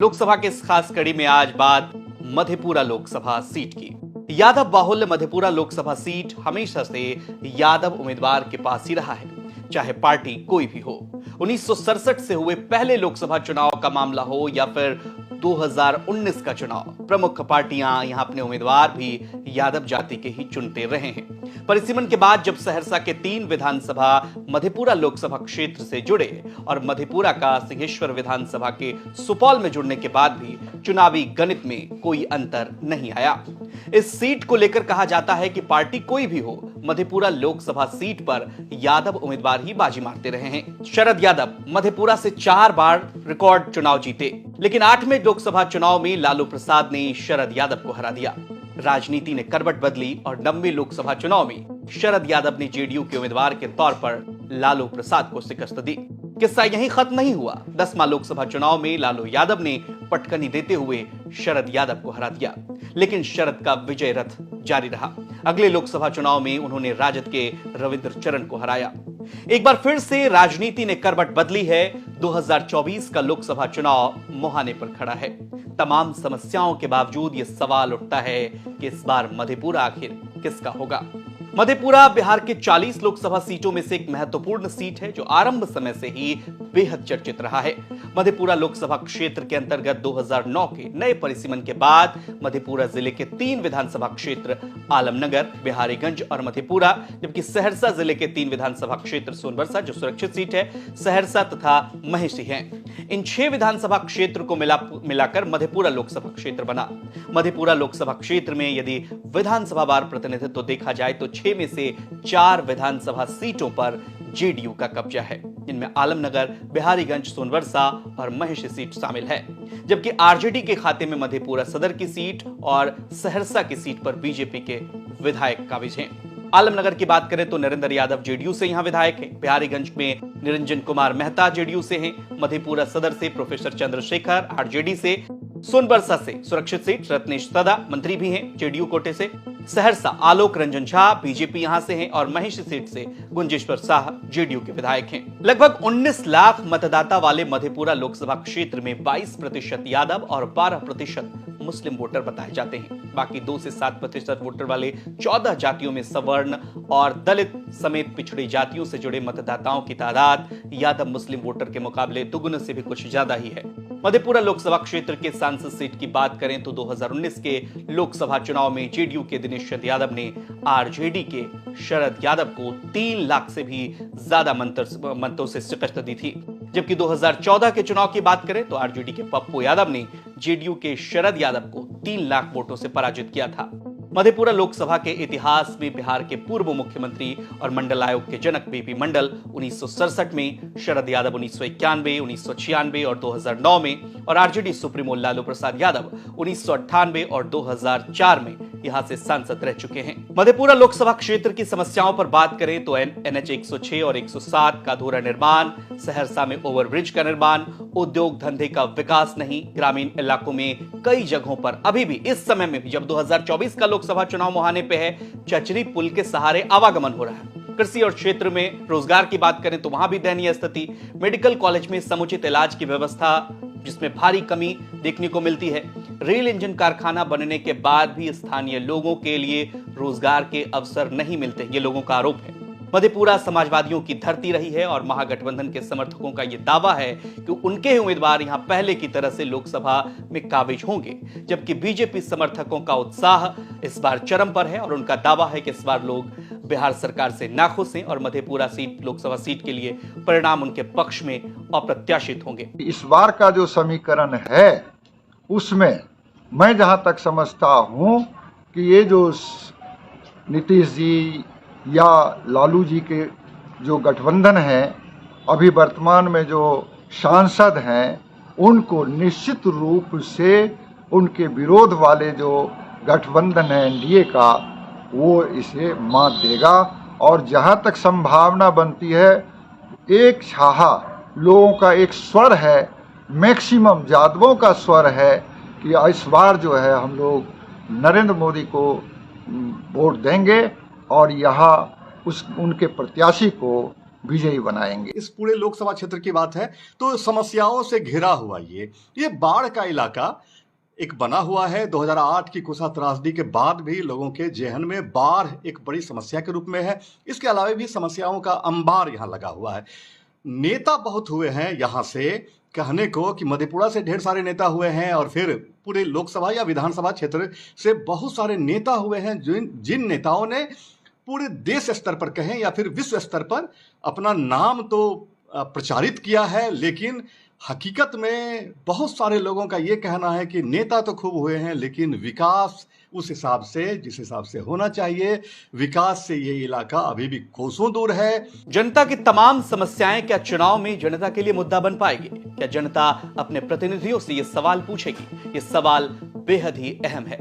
लोकसभा के इस खास कड़ी में आज बात मधेपुरा लोकसभा सीट की। यादव बाहुल्य मधेपुरा लोकसभा सीट हमेशा से यादव उम्मीदवार के पास ही रहा है, चाहे पार्टी कोई भी हो। 1967 से हुए पहले लोकसभा चुनाव का मामला हो या फिर 2019 का चुनाव, प्रमुख पार्टियां यहां अपने उम्मीदवार भी यादव जाति के ही चुनते रहे हैं। परिसीमन के बाद जब सहरसा के 3 विधानसभा मधेपुरा लोकसभा क्षेत्र से जुड़े और मधेपुरा का सिंहेश्वर विधानसभा के सुपौल में जुड़ने के बाद भी चुनावी गणित में कोई अंतर नहीं आया। इस सीट को लेकर कहा जाता है कि पार्टी कोई भी हो, मधेपुरा लोकसभा सीट पर यादव उम्मीदवार ही बाजी मारते रहे हैं। शरद यादव मधेपुरा से 4 बार रिकॉर्ड चुनाव जीते, लेकिन 8वें लोकसभा चुनाव में लालू प्रसाद ने शरद यादव को हरा दिया। राजनीति ने करवट बदली और 9वें लोकसभा चुनाव में शरद यादव ने जेडीयू के उम्मीदवार के तौर पर लालू प्रसाद को शिकस्त दी। किस्सा यहीं खत्म नहीं हुआ। 10वां लोकसभा चुनाव में लालू यादव ने पटकनी देते हुए शरद यादव को हरा दिया, लेकिन शरद का विजय रथ जारी रहा। अगले लोकसभा चुनाव में उन्होंने राजद के रविंद्र चरण को हराया। एक बार फिर से राजनीति ने करवट बदली है। 2024 का लोकसभा चुनाव मुहाने पर खड़ा है। तमाम समस्याओं के बावजूद यह सवाल उठता है कि इस बार मधेपुरा आखिर किसका होगा। मधेपुरा बिहार के 40 लोकसभा सीटों में से एक महत्वपूर्ण सीट है जो आरंभ समय से ही बेहद चर्चित रहा है। मधेपुरा लोकसभा क्षेत्र के अंतर्गत 2009 के नए परिसीमन के बाद मधेपुरा जिले के 3 विधानसभा क्षेत्र आलमनगर, बिहारीगंज और मधेपुरा, जबकि सहरसा जिले के 3 विधानसभा क्षेत्र सोनबरसा जो सुरक्षित सीट है, सहरसा तथा महेशी हैं। इन 6 विधानसभा क्षेत्र को मिलाकर मधेपुरा लोकसभा क्षेत्र बना। मधेपुरा लोकसभा क्षेत्र में यदि विधानसभा वार प्रतिनिधित्व देखा जाए तो 6 में से 4 विधानसभा सीटों पर जेडीयू का कब्जा है, जिनमें आलमनगर, बिहारीगंज, सोनबरसा और महेशी सीट शामिल है, जबकि आरजेडी के खाते में मधेपुरा सदर की सीट और सहरसा की सीट पर बीजेपी के विधायक काबिज हैं। आलमनगर की बात करें तो नरेंद्र यादव जेडीयू से यहां विधायक हैं। बिहारीगंज में निरंजन कुमार मेहता जेडीयू से हैं। मधेपुरा सदर से प्रोफेसर चंद्रशेखर आरजेडी से। सोनबरसा से सुरक्षित सीट रत्नेश सदा मंत्री भी हैं जेडीयू कोटे से। सहरसा आलोक रंजन झा बीजेपी यहां से हैं और महेशी सीट से गुंजेश्वर साह जेडीयू के विधायक हैं। लगभग 19 लाख मतदाता वाले मधेपुरा लोकसभा क्षेत्र में 22% यादव और 12% मुस्लिम वोटर बताए जाते हैं। बाकी 2 से 7% वोटर वाले 14 जातियों में सवर्ण और दलित समेत पिछड़ी जातियों से जुड़े मतदाताओं की तादाद यादव मुस्लिम वोटर के मुकाबले दुगुने से भी कुछ ज्यादा ही है। मधेपुरा लोकसभा क्षेत्र के सांसद सीट की बात करें तो 2019 के लोकसभा चुनाव में जेडीयू के दिनेश चंद यादव ने आरजेडी के शरद यादव को 3 लाख से भी ज्यादा मतों से शिकस्त दी थी, जबकि 2014 के चुनाव की बात करें तो आरजेडी के पप्पू यादव ने जेडीयू के शरद यादव को 3 लाख वोटों से पराजित किया था। मधेपुरा लोकसभा के इतिहास में बिहार के पूर्व मुख्यमंत्री और मंडल आयोग के जनक बीपी मंडल 1967 में, शरद यादव 1991, 1996 और 2009 में और आरजेडी सुप्रीमो लालू प्रसाद यादव 1998 और 2004 में यहां से सांसद रह चुके हैं। मधेपुरा लोकसभा क्षेत्र की समस्याओं पर बात करें तो एनएच 106 और 107 का अधूरा निर्माण, सहरसा में ओवरब्रिज का निर्माण, उद्योग धंधे का विकास नहीं, ग्रामीण इलाकों में कई जगहों पर अभी भी इस समय में भी जब 2024 का लोकसभा चुनाव मुहाने पे है, चचरी पुल के सहारे आवागमन हो रहा है। कृषि और क्षेत्र में रोजगार की बात करें तो वहां भी दयनीय स्थिति। मेडिकल कॉलेज में समुचित इलाज की व्यवस्था जिसमें भारी कमी देखने को मिलती है। रेल इंजन कारखाना बनने के बाद भी स्थानीय लोगों के लिए रोजगार के अवसर नहीं मिलते, ये लोगों का आरोप है। मधेपुरा समाजवादियों की धरती रही है और महागठबंधन के समर्थकों का यह दावा है कि उनके उम्मीदवार यहां पहले की तरह से लोकसभा में काबिज होंगे, जबकि बीजेपी समर्थकों का उत्साह इस बार चरम पर है और उनका दावा है कि इस बार लोग बिहार सरकार से नाखुश हैं और मधेपुरा सीट लोकसभा सीट के लिए परिणाम उनके पक्ष में अप्रत्याशित होंगे। इस बार का जो समीकरण है उसमें मैं जहां तक समझता हूं कि ये जो नीतीश जी या लालू जी के जो गठबंधन है, अभी वर्तमान में जो सांसद हैं, उनको निश्चित रूप से उनके विरोध वाले जो गठबंधन है एनडीए का, वो इसे मात देगा। और जहां तक संभावना बनती है, एक छाहा लोगों का एक स्वर है, मैक्सिमम यादवों का स्वर है कि इस बार जो है हम लोग नरेंद्र मोदी को वोट देंगे और यहाँ उनके प्रत्याशी को विजयी बनाएंगे। इस पूरे लोकसभा क्षेत्र की बात है तो समस्याओं से घिरा हुआ ये बाढ़ का इलाका एक बना हुआ है। 2008 की कुशा त्रासदी के बाद भी लोगों के जेहन में बाढ़ एक बड़ी समस्या के रूप में है। इसके अलावा भी समस्याओं का अंबार यहाँ लगा हुआ है। नेता बहुत हुए हैं यहाँ से कहने को कि मधेपुरा से ढेर सारे नेता हुए हैं और फिर पूरे लोकसभा या विधानसभा क्षेत्र से बहुत सारे नेता हुए हैं जिन नेताओं ने पूरे देश स्तर पर कहें या फिर विश्व स्तर पर अपना नाम तो प्रचारित किया है, लेकिन हकीकत में बहुत सारे लोगों का ये कहना है कि नेता तो खूब हुए हैं लेकिन विकास उस हिसाब से जिस हिसाब से होना चाहिए, विकास से ये इलाका अभी भी कोसों दूर है। जनता की तमाम समस्याएं क्या चुनाव में जनता के लिए मुद्दा बन पाएगी? क्या जनता अपने प्रतिनिधियों से ये सवाल पूछेगी? ये सवाल बेहद ही अहम है।